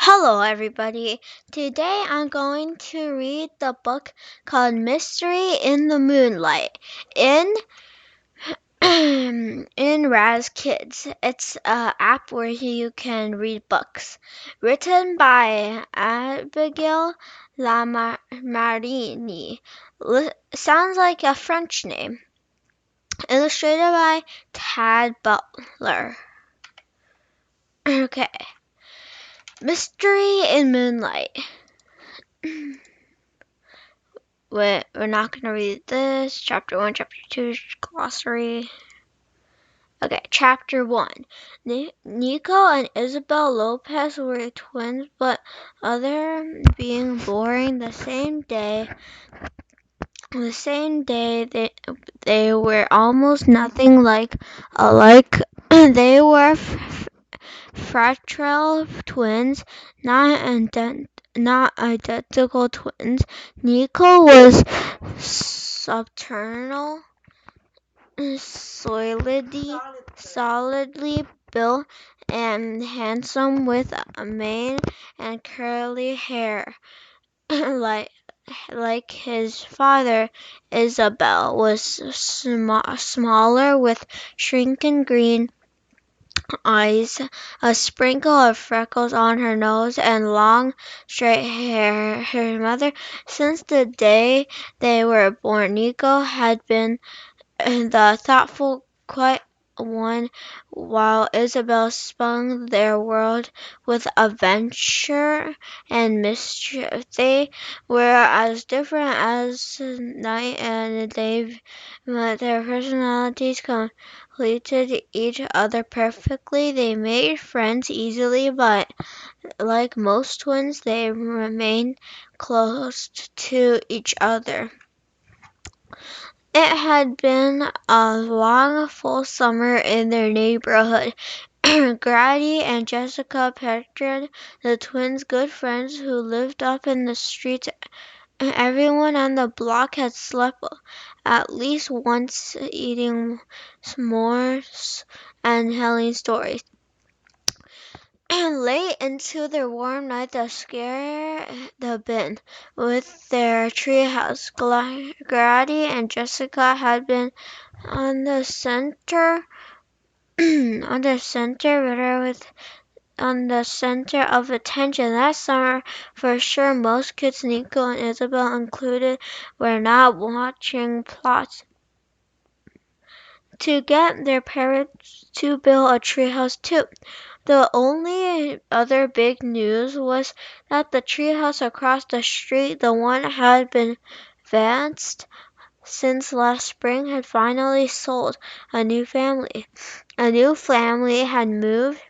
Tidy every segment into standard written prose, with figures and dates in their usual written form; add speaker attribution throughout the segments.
Speaker 1: Hello, everybody. Today I'm going to read the book called Mystery in the Moonlight in in Raz Kids. It's an app where you can read books. Written by Abigail LaMarine. Sounds like a French name. Illustrated by Tad Butler. Okay. Mystery in Moonlight. We're not going to read this. Chapter 1, Chapter 2, glossary. Okay, Chapter 1. Nico and Isabel Lopez were twins, but other being born the same day, they were almost nothing alike. They were fraternal twins, not identical twins. Nico was subternal, solidly built and handsome with a mane and curly hair. like his father, Isabel was smaller with shrinking green eyes, a sprinkle of freckles on her nose, and long, straight hair. Her mother, since the day they were born, Nico had been the thoughtful, quiet one, while Isabel spun their world with adventure and mischief. They were as different as night and day, but their personalities completed each other perfectly. They made friends easily, but like most twins, they remained close to each other. It had been a long, full summer in their neighborhood. Grady and Jessica Petrard, the twins' good friends who lived up in the streets. Everyone on the block had slept at least once, eating s'mores and telling stories. Late into the warm night, the scare the bin with their treehouse. Grady and Jessica had been on the center of attention that summer. For sure, most kids, Nico and Isabel included, were not watching plots to get their parents to build a treehouse too. The only other big news was that the treehouse across the street, the one had been vanced since last spring, had finally sold. A new family had moved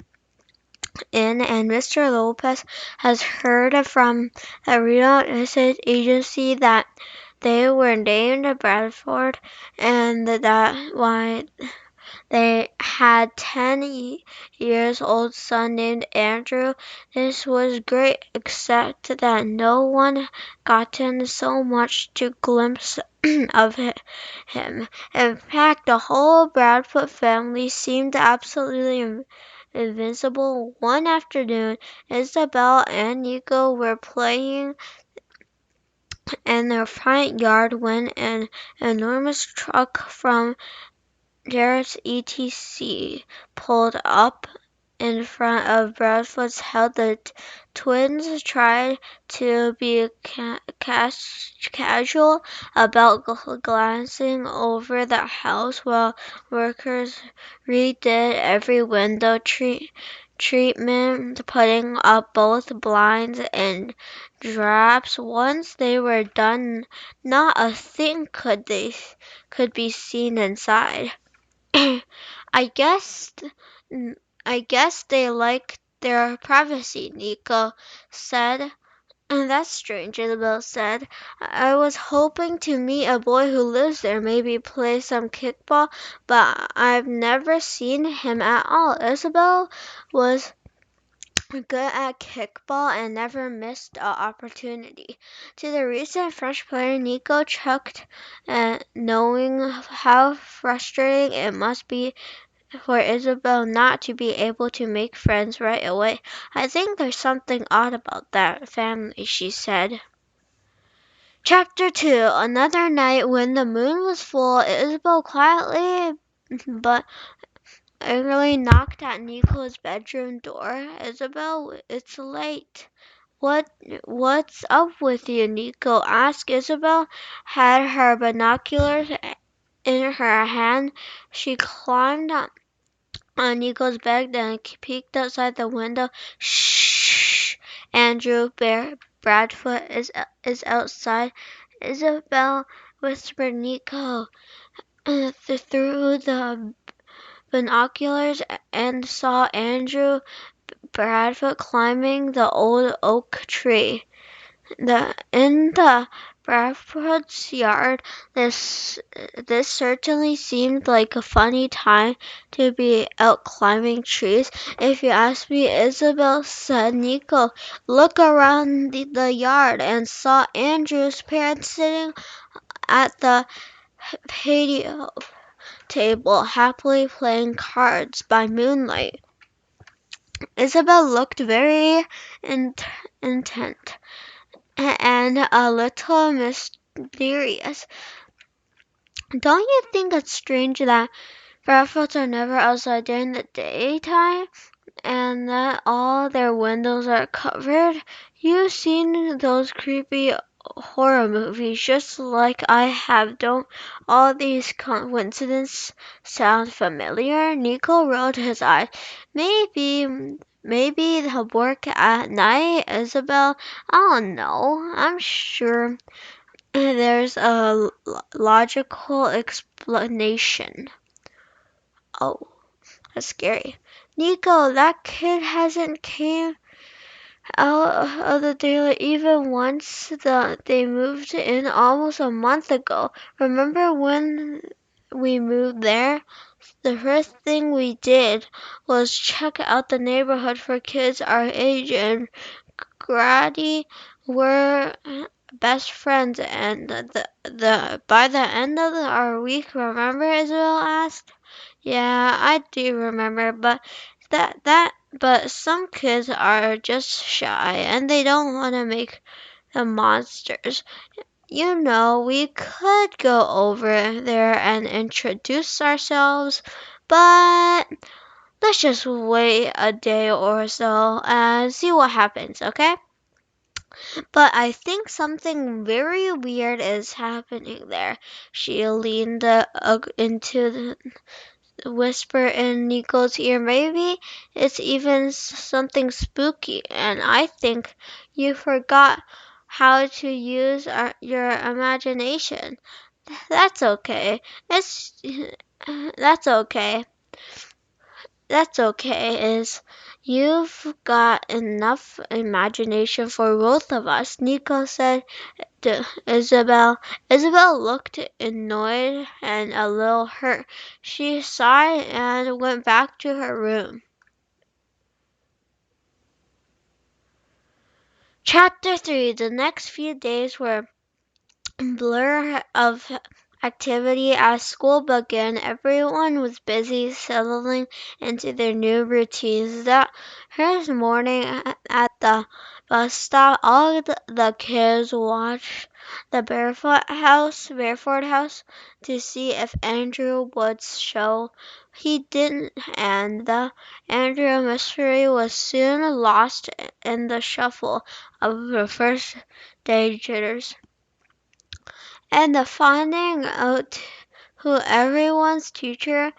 Speaker 1: in, and Mr. Lopez has heard from the real estate agency that they were named Bradford, and that why they had 10-year-old son named Andrew. This was great, except that no one gotten so much to glimpse of him. In fact, the whole Bradford family seemed absolutely invincible. One afternoon, Isabel and Nico were playing in their front yard when an enormous truck from Jarrett's ETC pulled up in front of Bradford's house. The twins tried to be casual about glancing over the house while workers redid every window treatment, putting up both blinds and drapes. Once they were done, not a thing could be seen inside. I guess I guess they like their privacy, Nico said. That's strange, Isabel said. I was hoping to meet a boy who lives there, maybe play some kickball, but I've never seen him at all. Isabel was good at kickball and never missed an opportunity. To the recent French player, Nico chucked, knowing how frustrating it must be for Isabel not to be able to make friends right away. I think there's something odd about that family, she said. Chapter 2. Another night when the moon was full, Isabel quietly but angrily knocked at Nico's bedroom door. Isabel, it's late. What's up with you? Nico asked. Isabel had her binoculars in her hand. She climbed on Nico's bed and peeked outside the window. Shh! Andrew Bradfoot is outside. Isabel whispered Nico through the binoculars and saw Andrew Bradfoot climbing the old oak tree. In the Bradford's yard, this certainly seemed like a funny time to be out climbing trees. If you ask me, Isabel said. Nico looked around the yard and saw Andrew's parents sitting at the patio table, happily playing cards by moonlight. Isabel looked very intent and a little mysterious. Don't you think it's strange that Bradfords are never outside during the daytime and that all their windows are covered? You've seen those creepy horror movies just like I have. Don't all these coincidences sound familiar? Nico rolled his eyes. Maybe they'll work at night, Isabel. I don't know. I'm sure there's a logical explanation. Oh, that's scary. Nico, that kid hasn't came out of the daylight even once they moved in almost a month ago. Remember when we moved there? The first thing we did was check out the neighborhood for kids our age, and Grady were best friends. And by the end of our week, remember? Isabel asked. Yeah, I do remember, but some kids are just shy and they don't want to make them monsters. You know, we could go over there and introduce ourselves, but let's just wait a day or so and see what happens, okay? But I think something very weird is happening there. She leaned into whisper in Nico's ear. Maybe it's even something spooky, and I think you forgot how to use your imagination. That's okay. It's that's okay. That's okay. Is you've got enough imagination for both of us, Nico said to Isabel. Isabel looked annoyed and a little hurt. She sighed and went back to her room. Chapter 3. The next few days were a blur of activity as school began. Everyone was busy settling into their new routines. That first morning at the bus stop, all the kids watched the Barefoot House to see if Andrew would show. He didn't, and the Andrew mystery was soon lost in the shuffle of the first day jitters. And the finding out who everyone's teacher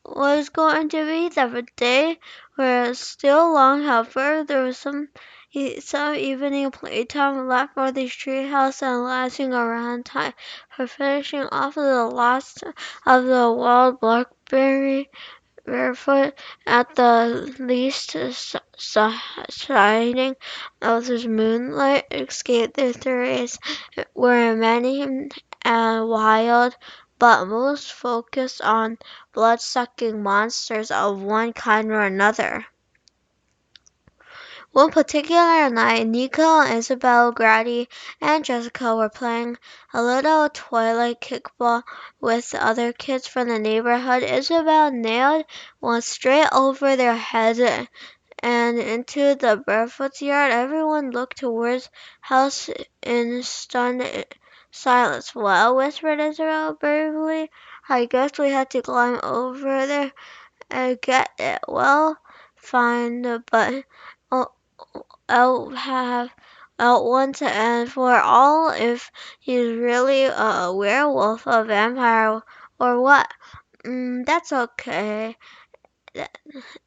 Speaker 1: was going to be. The day was still long, however. There was some evening playtime left for the treehouse and lasting around time for finishing off the last of the wild blackberry barefoot at the least shining of the moonlight escaped the theories were many and wild, but most focused on blood-sucking monsters of one kind or another. One particular night, Nico, Isabel, Grady, and Jessica were playing a little twilight kickball with other kids from the neighborhood. Isabel nailed one straight over their heads and into the Barefoot's yard. Everyone looked towards house in stunned silence. Well, whispered Isabel bravely, I guess we had to climb over there and get it. Well, fine, but I'll have out once and for all if he's really a werewolf, a vampire, or what. That's okay. That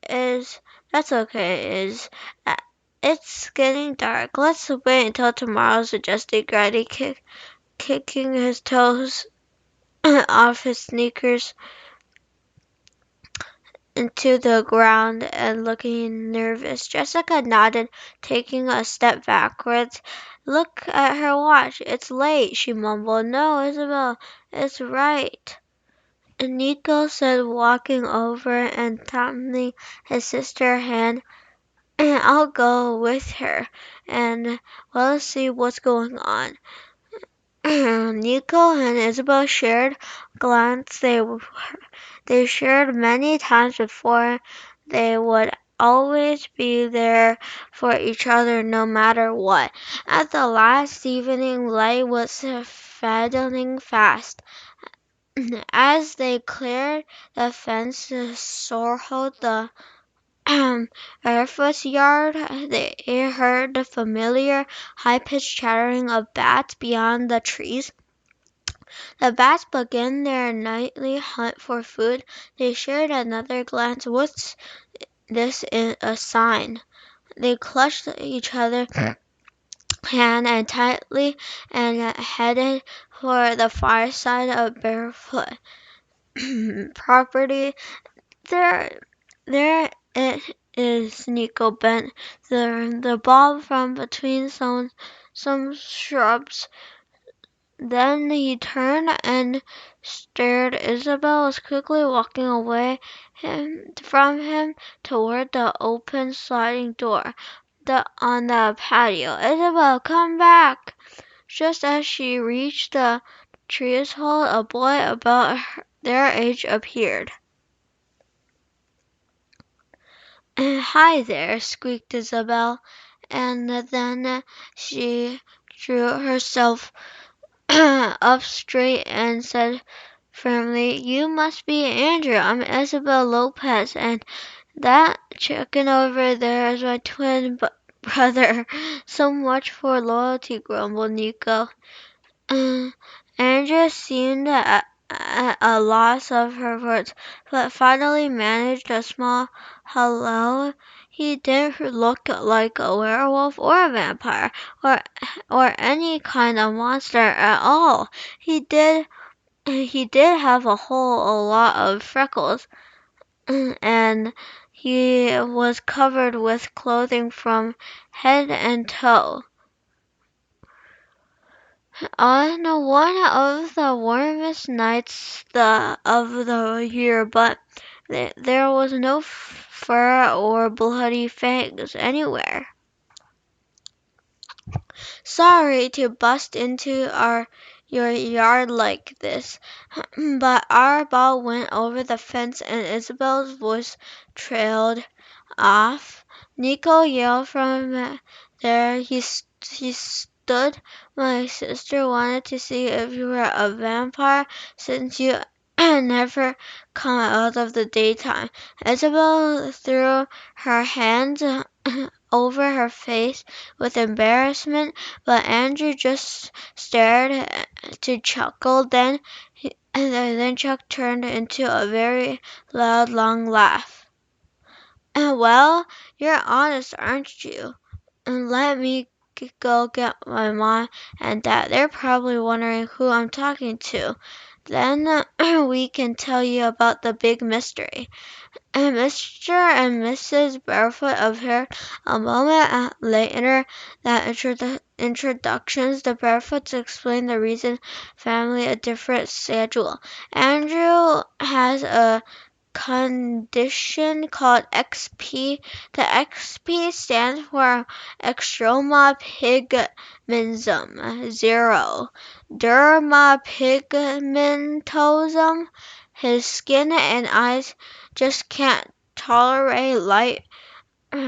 Speaker 1: is that's okay. It's getting dark. Let's wait until tomorrow, suggested Grady, kicking his toes off his sneakers into the ground and looking nervous. Jessica nodded, taking a step backwards. Look at her watch. It's late, she mumbled. No, Isabel, it's right. And Nico said, walking over and tapping his sister's hand. I'll go with her and let's see what's going on. Nico and Isabel shared a glance they shared many times before. They would always be there for each other no matter what. At the last evening, light was fading fast. As they cleared the fence to Sorrel, the Barefoot's yard, they heard the familiar high-pitched chattering of bats beyond the trees. The bats began their nightly hunt for food. They shared another glance. What's this a sign? They clutched each other's hand and tightly and headed for the far side of Barefoot property. There it is. Nico bent the ball from between some shrubs. Then he turned and stared. Isabel was quickly walking away from him toward the open sliding door on the patio. Isabel, come back! Just as she reached the tree's hole, a boy about their age appeared. Hi there, squeaked Isabel, and then she drew herself up straight and said firmly, You must be Andrew. I'm Isabel Lopez, and that chicken over there is my twin brother. So much for loyalty, grumbled Nico. Andrew seemed at a loss of her words, but finally managed a small hello. He didn't look like a werewolf or a vampire or any kind of monster at all. He did have a lot of freckles, and he was covered with clothing from head and toe. On one of the warmest nights of the year, but there was no fur or bloody fangs anywhere. Sorry to bust into your yard like this, but our ball went over the fence and Isabel's voice trailed off. Nico yelled from there. He stood. My sister wanted to see if you were a vampire since you never come out of the daytime. Isabel threw her hands over her face with embarrassment, but Andrew just stared to chuckle. Then Chuck turned into a very loud, long laugh. Well, you're honest, aren't you? And let me go get my mom and dad. They're probably wondering who I'm talking to. Then we can tell you about the big mystery. And Mr. and Mrs. Barefoot appeared a moment later. That introductions, the Barefoots explained the reason family a different schedule. Andrew has a condition called XP. The XP stands for extremopigmentism 0. Dermapigmentosum. His skin and eyes just can't tolerate light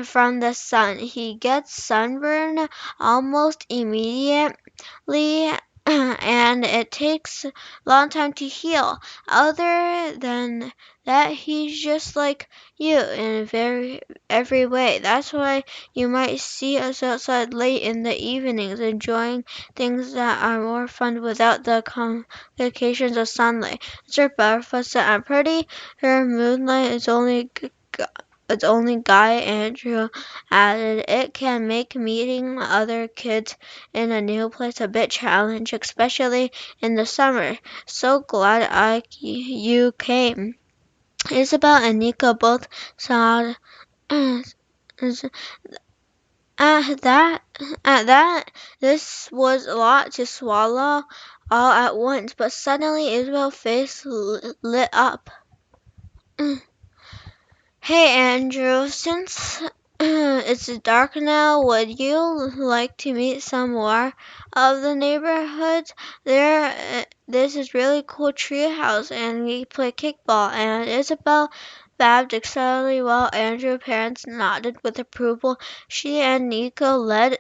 Speaker 1: from the sun. He gets sunburn almost immediately and it takes a long time to heal. Other than that, he's just like you in every way. That's why you might see us outside late in the evenings enjoying things that are more fun without the complications of sunlight. Mr. Butterfly said, I'm pretty sure Moonlight is only Guy. Andrew added, it can make meeting other kids in a new place a bit challenging, especially in the summer. So glad you came. Isabel and Nico both saw at that this was a lot to swallow all at once, but suddenly Isabel's face lit up. Hey Andrew, since it's dark now, would you like to meet some more of the neighborhoods? This is really cool treehouse, and we play kickball. And Isabel laughed excitedly while Andrew's parents nodded with approval. She and Nico led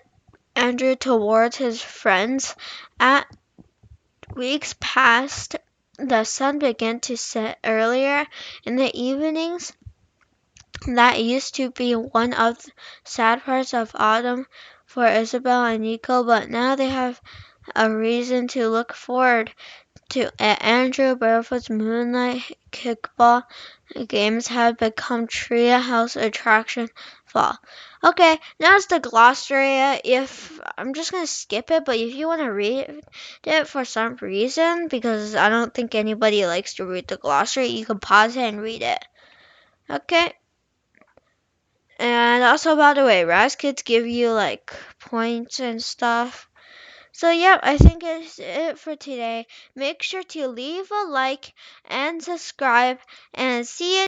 Speaker 1: Andrew towards his friends. As weeks passed, the sun began to set earlier in the evenings. That used to be one of the sad parts of autumn for Isabel and Nico, but now they have a reason to look forward to. Andrew Barefoot's Moonlight kickball games have become treehouse attraction fall. Okay, now it's the glossary. If I'm just gonna skip it, but if you want to read it for some reason, because I don't think anybody likes to read the glossary, you can pause it and read it. Okay. And also, by the way, Raz Kids give you like points and stuff. So, yep, I think it's it for today. Make sure to leave a like and subscribe, and see you